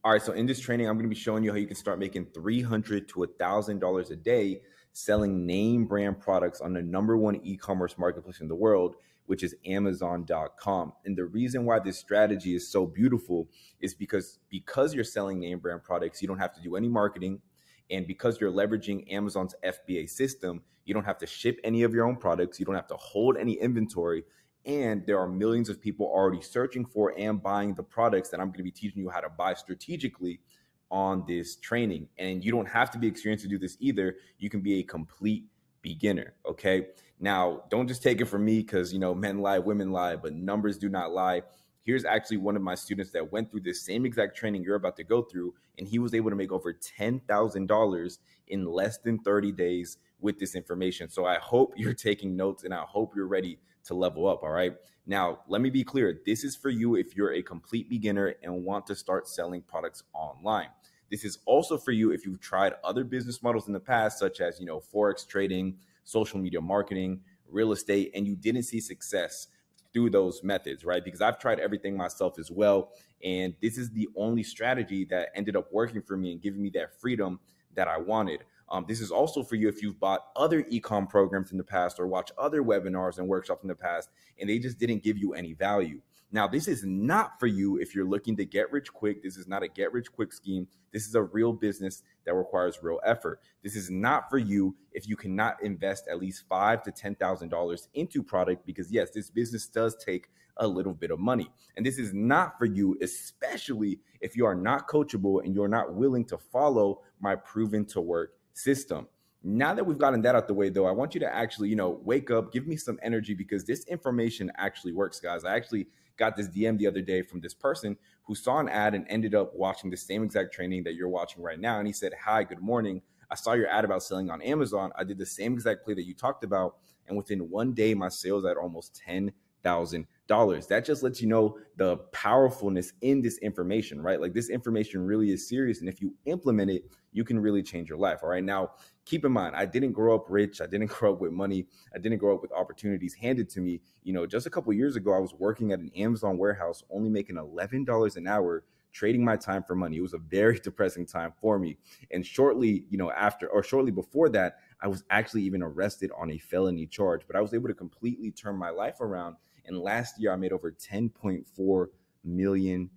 All right, so in this training, I'm going to be showing you how you can start making $300 to $1,000 a day selling name brand products on the #1 e-commerce marketplace in the world, which is Amazon.com. And the reason why this strategy is so beautiful is because you're selling name brand products, you don't have to do any marketing. And because you're leveraging Amazon's FBA system, you don't have to ship any of your own products. You don't have to hold any inventory. And there are millions of people already searching for and buying the products that I'm going to be teaching you how to buy strategically on this training. And you don't have to be experienced to do this either. You can be a complete beginner. Okay. Now, don't just take it from me because, men lie, women lie, but numbers do not lie. Here's actually one of my students that went through this same exact training you're about to go through, and he was able to make over $10,000 in less than 30 days with this information. So I hope you're taking notes and I hope you're ready to level up. All right. Now, let me be clear. This is for you if you're a complete beginner and want to start selling products online. This is also for you if you've tried other business models in the past, such as, Forex trading, social media marketing, real estate, and you didn't see success through those methods, right? Because I've tried everything myself as well. And this is the only strategy that ended up working for me and giving me that freedom that I wanted. This is also for you if you've bought other e-com programs in the past or watched other webinars and workshops in the past, and they just didn't give you any value. Now, this is not for you if you're looking to get rich quick. This is not a get rich quick scheme. This is a real business that requires real effort. This is not for you if you cannot invest at least $5,000 to $10,000 into product, because yes, this business does take a little bit of money. And this is not for you, especially if you are not coachable and you're not willing to follow my proven to work system. Now that we've gotten that out the way, though, I want you to actually, wake up, give me some energy, because this information actually works, guys. I actually got this DM the other day from this person who saw an ad and ended up watching the same exact training that you're watching right now. And he said, "Hi, good morning. I saw your ad about selling on Amazon. I did the same exact play that you talked about. And within one day, my sales at almost $10,000. That just lets you know the powerfulness in this information, right? Like, this information really is serious. And if you implement it, you can really change your life. All right. Now, keep in mind, I didn't grow up rich. I didn't grow up with money. I didn't grow up with opportunities handed to me. Just a couple of years ago, I was working at an Amazon warehouse, only making $11 an hour, trading my time for money. It was a very depressing time for me. And shortly before that, I was actually even arrested on a felony charge, but I was able to completely turn my life around. And last year I made over $10.4 million.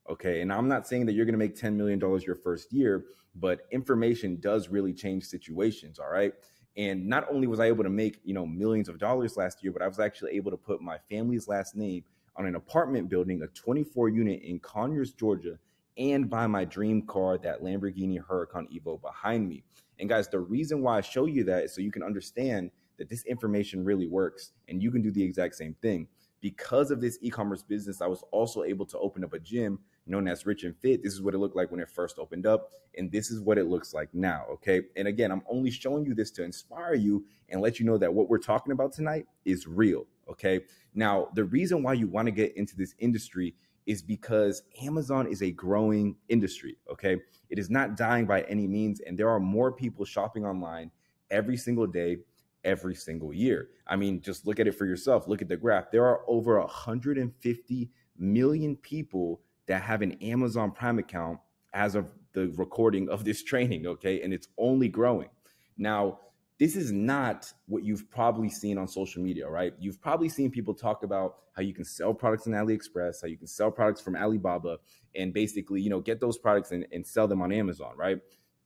Okay. And I'm not saying that you're going to make $10 million your first year, but information does really change situations. All right. And not only was I able to make, millions of dollars last year, but I was actually able to put my family's last name on an apartment building, a 24 unit in Conyers, Georgia, and buy my dream car, that Lamborghini Huracan Evo behind me. And guys, the reason why I show you that is so you can understand that this information really works and you can do the exact same thing. Because of this e-commerce business, I was also able to open up a gym known as Rich and Fit. This is what it looked like when it first opened up, and this is what it looks like now. Okay. And again, I'm only showing you this to inspire you and let you know that what we're talking about tonight is real. Okay. Now, the reason why you want to get into this industry is because Amazon is a growing industry. Okay. It is not dying by any means. And there are more people shopping online every single day, every single year. I mean, just look at it for yourself. Look at the graph. There are over 150 million people that have an Amazon Prime account as of the recording of this training. Okay. And it's only growing. Now, this is not what you've probably seen on social media, right? You've probably seen people talk about how you can sell products on AliExpress, how you can sell products from Alibaba, and basically, get those products and sell them on Amazon, right?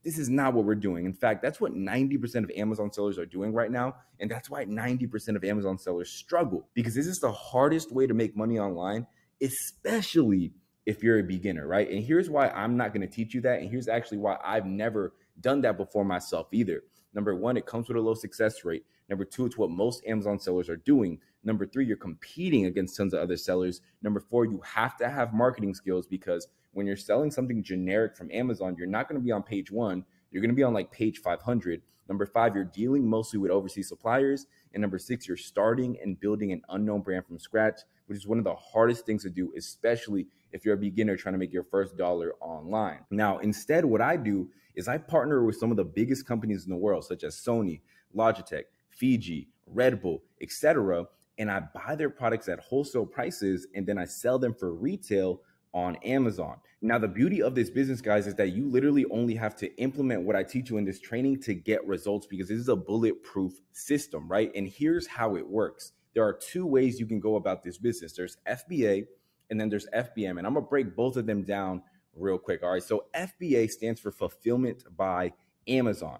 This is not what we're doing. In fact, that's what 90% of Amazon sellers are doing right now. And that's why 90% of Amazon sellers struggle, because this is the hardest way to make money online, especially if you're a beginner, right? And here's why I'm not going to teach you that. And here's actually why I've never done that before myself either. Number one, it comes with a low success rate. Number two, it's what most Amazon sellers are doing. Number three, you're competing against tons of other sellers. Number four, you have to have marketing skills, because when you're selling something generic from Amazon, you're not going to be on page 1. You're going to be on like page 500. Number 5, you're dealing mostly with overseas suppliers. And number 6, you're starting and building an unknown brand from scratch, which is one of the hardest things to do, especially if you're a beginner trying to make your first dollar online. Now, instead, what I do is I partner with some of the biggest companies in the world, such as Sony, Logitech, Fiji, Red Bull, etc. And I buy their products at wholesale prices, and then I sell them for retail on Amazon. Now, the beauty of this business, guys, is that you literally only have to implement what I teach you in this training to get results, because this is a bulletproof system, right? And here's how it works. There are two ways you can go about this business. There's FBA and then there's FBM. And I'm going to break both of them down real quick. All right. So FBA stands for Fulfillment by Amazon.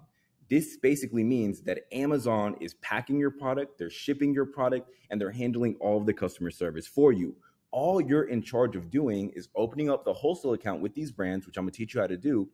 This basically means that Amazon is packing your product, they're shipping your product, and they're handling all of the customer service for you. All you're in charge of doing is opening up the wholesale account with these brands, which I'm going to teach you how to do,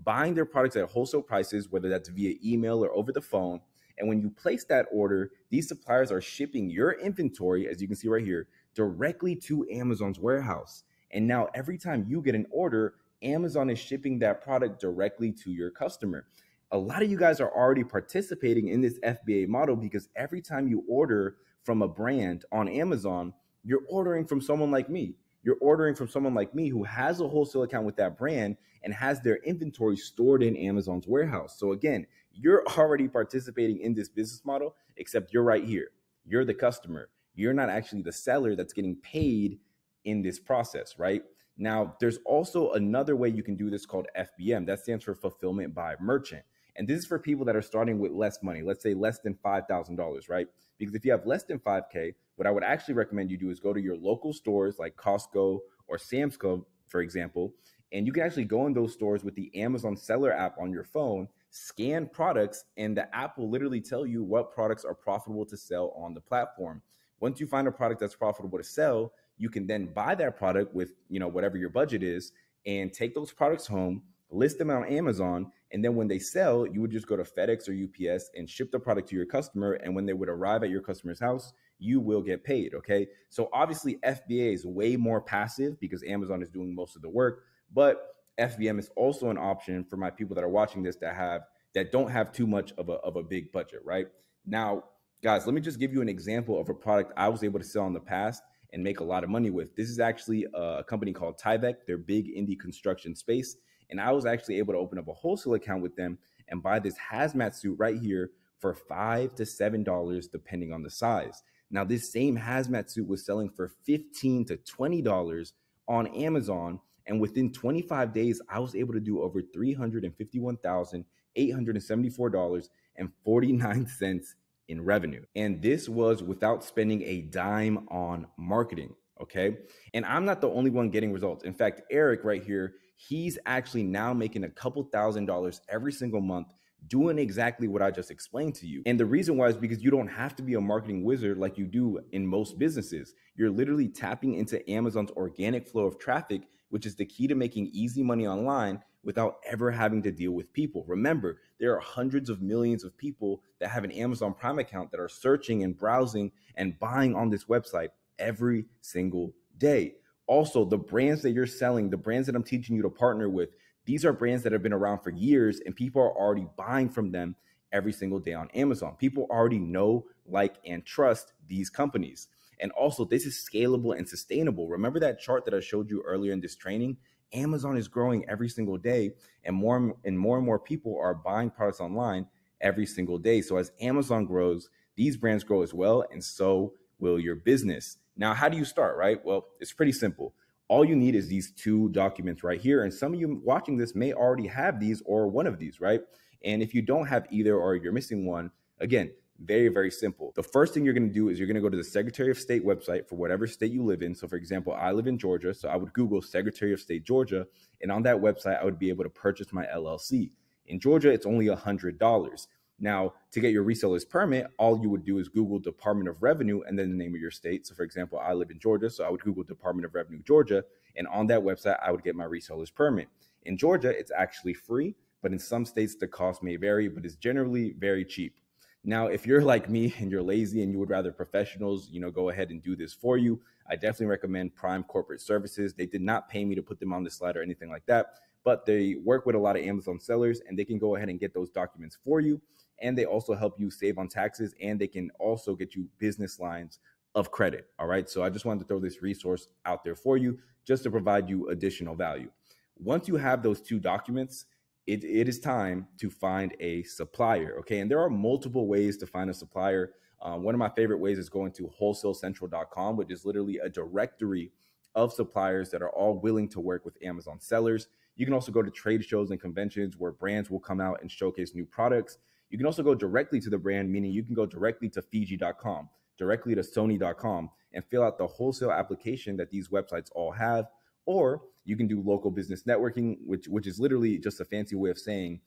buying their products at wholesale prices, whether that's via email or over the phone. And when you place that order, these suppliers are shipping your inventory, as you can see right here, directly to Amazon's warehouse. And now every time you get an order, Amazon is shipping that product directly to your customer. A lot of you guys are already participating in this FBA model, because every time you order from a brand on Amazon, you're ordering from someone like me. You're ordering from someone like me who has a wholesale account with that brand and has their inventory stored in Amazon's warehouse. So again, you're already participating in this business model, except you're right here. You're the customer. You're not actually the seller that's getting paid in this process, right? Now, there's also another way you can do this called FBM. That stands for Fulfillment by Merchant. And this is for people that are starting with less money, let's say less than $5,000, right? Because if you have less than 5K, what I would actually recommend you do is go to your local stores like Costco or Sam's Club, for example, and you can actually go in those stores with the Amazon Seller app on your phone, scan products, and the app will literally tell you what products are profitable to sell on the platform. Once you find a product that's profitable to sell, you can then buy that product with, whatever your budget is, and take those products home, list them on Amazon, and then when they sell, you would just go to FedEx or UPS and ship the product to your customer. And when they would arrive at your customer's house, you will get paid. Okay. So obviously FBA is way more passive because Amazon is doing most of the work, but FBM is also an option for my people that are watching this that don't have too much of a big budget, right? Now, guys, let me just give you an example of a product I was able to sell in the past and make a lot of money with. This is actually a company called Tyvek. They're big in the construction space. And I was actually able to open up a wholesale account with them and buy this hazmat suit right here for $5 to $7, depending on the size. Now, this same hazmat suit was selling for $15 to $20 on Amazon. And within 25 days, I was able to do over $351,874.49 in revenue. And this was without spending a dime on marketing. Okay. And I'm not the only one getting results. In fact, Eric right here, he's actually now making a couple $1,000s every single month doing exactly what I just explained to you. And the reason why is because you don't have to be a marketing wizard like you do in most businesses. You're literally tapping into Amazon's organic flow of traffic, which is the key to making easy money online without ever having to deal with people. Remember, there are hundreds of millions of people that have an Amazon Prime account that are searching and browsing and buying on this website every single day. Also, the brands that you're selling, the brands that I'm teaching you to partner with, these are brands that have been around for years and people are already buying from them every single day on Amazon. People already know, like, and trust these companies. And also, this is scalable and sustainable. Remember that chart that I showed you earlier in this training? Amazon is growing every single day, and more people are buying products online every single day. So as Amazon grows, these brands grow as well, and so will your business. Now, how do you start, right? Well, it's pretty simple. All you need is these two documents right here. And some of you watching this may already have these or one of these, right? And if you don't have either or you're missing one, again, very, very simple. The first thing you're going to do is you're going to go to the Secretary of State website for whatever state you live in. So for example, I live in Georgia. So I would Google Secretary of State, Georgia. And on that website, I would be able to purchase my LLC. In Georgia, it's only $100. Now, to get your reseller's permit, all you would do is Google Department of Revenue and then the name of your state. So for example, I live in Georgia, so I would Google Department of Revenue, Georgia. And on that website, I would get my reseller's permit. In Georgia, it's actually free, but in some states, the cost may vary, but it's generally very cheap. Now, if you're like me and you're lazy and you would rather professionals, go ahead and do this for you, I definitely recommend Prime Corporate Services. They did not pay me to put them on this slide or anything like that, but they work with a lot of Amazon sellers and they can go ahead and get those documents for you. And they also help you save on taxes, and they can also get you business lines of credit. All right. So I just wanted to throw this resource out there for you just to provide you additional value. Once you have those two documents, it is time to find a supplier. Okay. And there are multiple ways to find a supplier. One of my favorite ways is going to wholesalecentral.com, which is literally a directory of suppliers that are all willing to work with Amazon sellers. You can also go to trade shows and conventions where brands will come out and showcase new products. You can also go directly to the brand, meaning you can go directly to Fiji.com, directly to Sony.com, and fill out the wholesale application that these websites all have. Or you can do local business networking, which is literally just a fancy way of saying,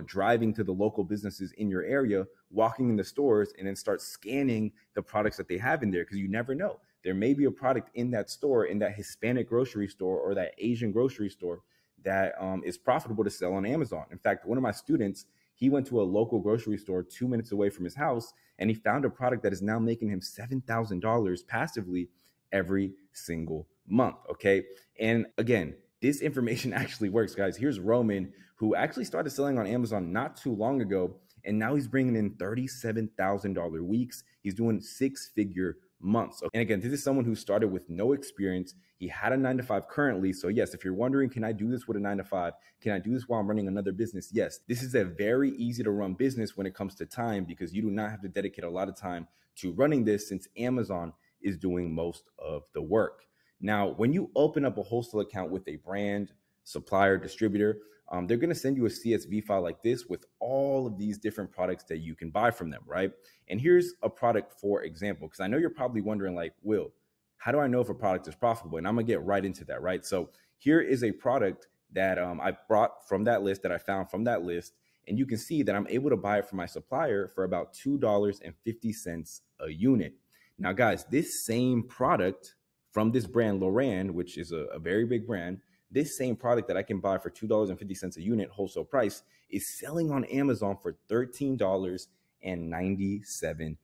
driving to the local businesses in your area, walking in the stores, and then start scanning the products that they have in there, because you never know. There may be a product in that store, in that Hispanic grocery store or that Asian grocery store, that is profitable to sell on Amazon. In fact, one of my students, he went to a local grocery store 2 minutes away from his house, and he found a product that is now making him $7,000 passively every single month. Okay. And again, this information actually works, guys. Here's Roman, who actually started selling on Amazon not too long ago, and now he's bringing in $37,000 weeks. He's doing 6-figure months. And again, this is someone who started with no experience. He had a 9-to-5 currently. So yes, if you're wondering, can I do this with a 9-to-5? Can I do this while I'm running another business? Yes, this is a very easy to run business when it comes to time, because you do not have to dedicate a lot of time to running this, since Amazon is doing most of the work. Now, when you open up a wholesale account with a brand, supplier, distributor, they're going to send you a CSV file like this with all of these different products that you can buy from them, right? And here's a product for example, because I know you're probably wondering, like, Will, how do I know if a product is profitable? And I'm going to get right into that, right? So here is a product that I brought from that list, that I found from that list. And you can see that I'm able to buy it from my supplier for about $2.50 a unit. Now, guys, this same product from this brand, Loran, which is a very big brand, this same product that I can buy for $2.50 a unit wholesale price is selling on Amazon for $13.97.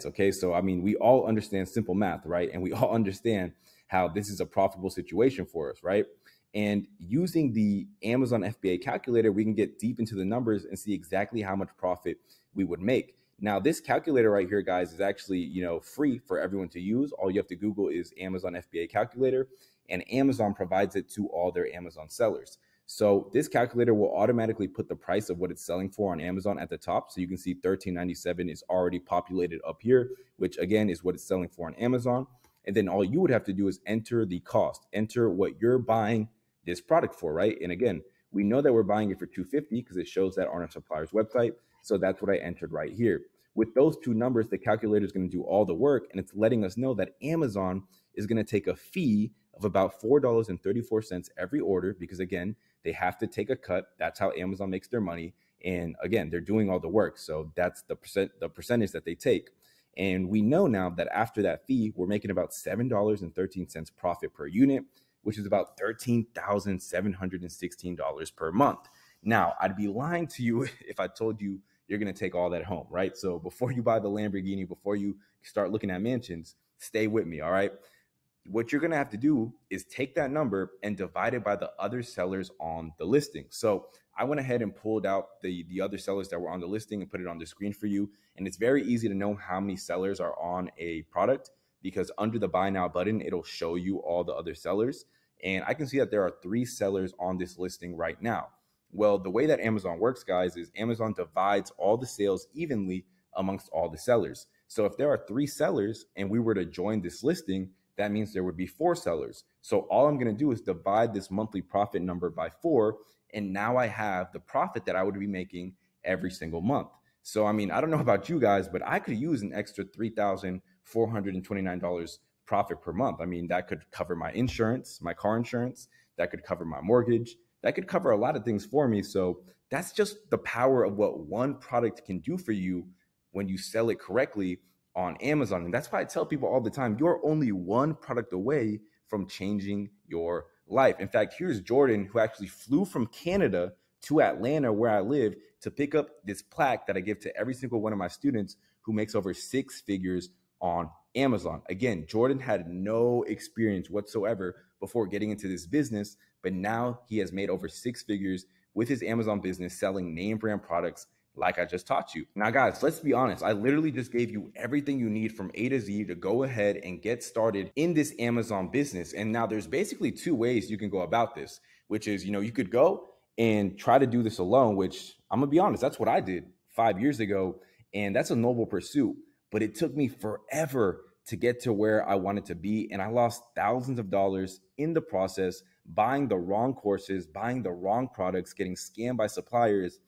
Okay, so I mean, we all understand simple math, right? And we all understand how this is a profitable situation for us, right? And using the Amazon FBA calculator, we can get deep into the numbers and see exactly how much profit we would make. Now, this calculator right here, guys, is actually, free for everyone to use. All you have to Google is Amazon FBA calculator, and Amazon provides it to all their Amazon sellers. So this calculator will automatically put the price of what it's selling for on Amazon at the top. So you can see $13.97 is already populated up here, which again is what it's selling for on Amazon. And then all you would have to do is enter the cost, enter what you're buying this product for, right? And again, we know that we're buying it for $2.50 because it shows that on our supplier's website. So that's what I entered right here. With those two numbers, the calculator is going to do all the work, and it's letting us know that Amazon is going to take a fee of about $4.34 every order, because again, they have to take a cut. That's how Amazon makes their money. And again, they're doing all the work. So that's the percentage that they take. And we know now that after that fee, we're making about $7.13 profit per unit, which is about $13,716 per month. Now, I'd be lying to you if I told you you're going to take all that home, right? So before you buy the Lamborghini, before you start looking at mansions, stay with me, all right? What you're going to have to do is take that number and divide it by the other sellers on the listing. So I went ahead and pulled out the other sellers that were on the listing and put it on the screen for you. And it's very easy to know how many sellers are on a product, because under the buy now button, it'll show you all the other sellers. And I can see that there are 3 sellers on this listing right now. Well, the way that Amazon works, guys, is Amazon divides all the sales evenly amongst all the sellers. So if there are 3 sellers and we were to join this listing, that means there would be 4 sellers. So all I'm going to do is divide this monthly profit number by 4. And now I have the profit that I would be making every single month. So, I mean, I don't know about you guys, but I could use an extra $3,429 profit per month. I mean, that could cover my insurance, my car insurance, that could cover my mortgage, that could cover a lot of things for me. So that's just the power of what one product can do for you when you sell it correctly on Amazon. And that's why I tell people all the time, you're only one product away from changing your life. In fact, here's Jordan, who actually flew from Canada to Atlanta, where I live, to pick up this plaque that I give to every single one of my students who makes over 6 figures on Amazon. Again, Jordan had no experience whatsoever before getting into this business, but now he has made over 6 figures with his Amazon business selling name brand products like I just taught you. Now, guys, let's be honest. I literally just gave you everything you need from A to Z to go ahead and get started in this Amazon business. And now there's basically 2 ways you can go about this, which is, you could go and try to do this alone, which I'm gonna be honest, that's what I did 5 years ago. And that's a noble pursuit, but it took me forever to get to where I wanted to be. And I lost thousands of dollars in the process, buying the wrong courses, buying the wrong products, getting scammed by suppliers.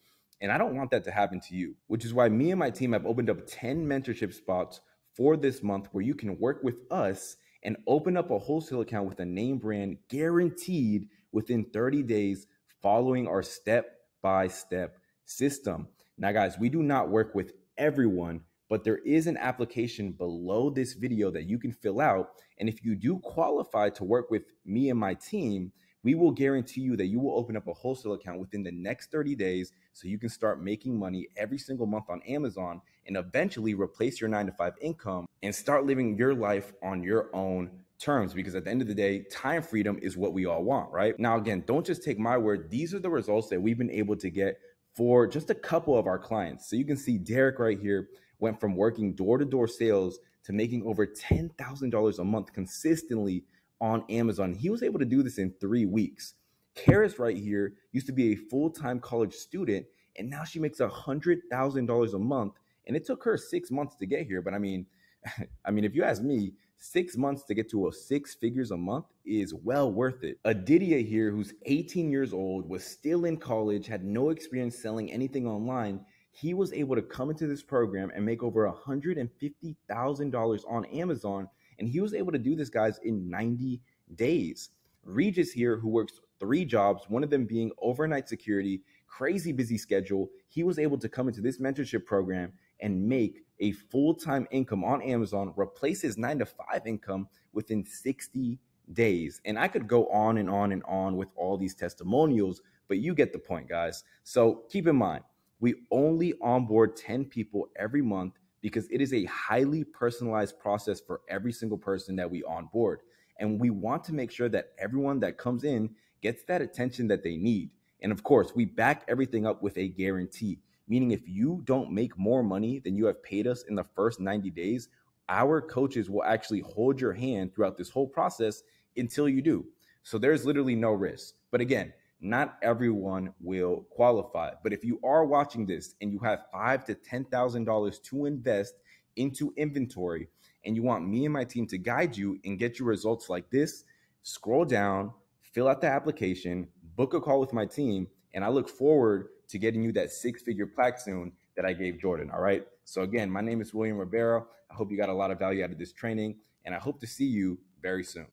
And I don't want that to happen to you, which is why me and my team have opened up 10 mentorship spots for this month where you can work with us and open up a wholesale account with a name brand guaranteed within 30 days following our step-by-step system. Now, guys, we do not work with everyone, but there is an application below this video that you can fill out. And if you do qualify to work with me and my team, we will guarantee you that you will open up a wholesale account within the next 30 days so you can start making money every single month on Amazon and eventually replace your 9-to-5 income and start living your life on your own terms, because at the end of the day, time freedom is what we all want, right? Now, again, don't just take my word. These are the results that we've been able to get for just a couple of our clients. So you can see Derek right here went from working door-to-door sales to making over $10,000 a month consistently on Amazon. He was able to do this in 3 weeks. Karis right here used to be a full-time college student, and now she makes $100,000 a month. And it took her 6 months to get here. But I mean, if you ask me, 6 months to get to a 6 figures a month is well worth it. Adidia here, who's 18 years old, was still in college, had no experience selling anything online. He was able to come into this program and make over $150,000 on Amazon. And he was able to do this, guys, in 90 days. Regis here, who works 3 jobs, one of them being overnight security, crazy busy schedule. He was able to come into this mentorship program and make a full-time income on Amazon, replace his 9-to-5 income within 60 days. And I could go on and on and on with all these testimonials, but you get the point, guys. So keep in mind, we only onboard 10 people every month because it is a highly personalized process for every single person that we onboard. And we want to make sure that everyone that comes in gets that attention that they need. And of course, we back everything up with a guarantee, meaning if you don't make more money than you have paid us in the first 90 days, our coaches will actually hold your hand throughout this whole process until you do. So there's literally no risk. But again, not everyone will qualify. But if you are watching this and you have $5,000 to $10,000 to invest into inventory and you want me and my team to guide you and get you results like this, scroll down, fill out the application, book a call with my team, and I look forward to getting you that 6-figure plaque soon that I gave Jordan. All right. So again, my name is William Rivera. I hope you got a lot of value out of this training, and I hope to see you very soon.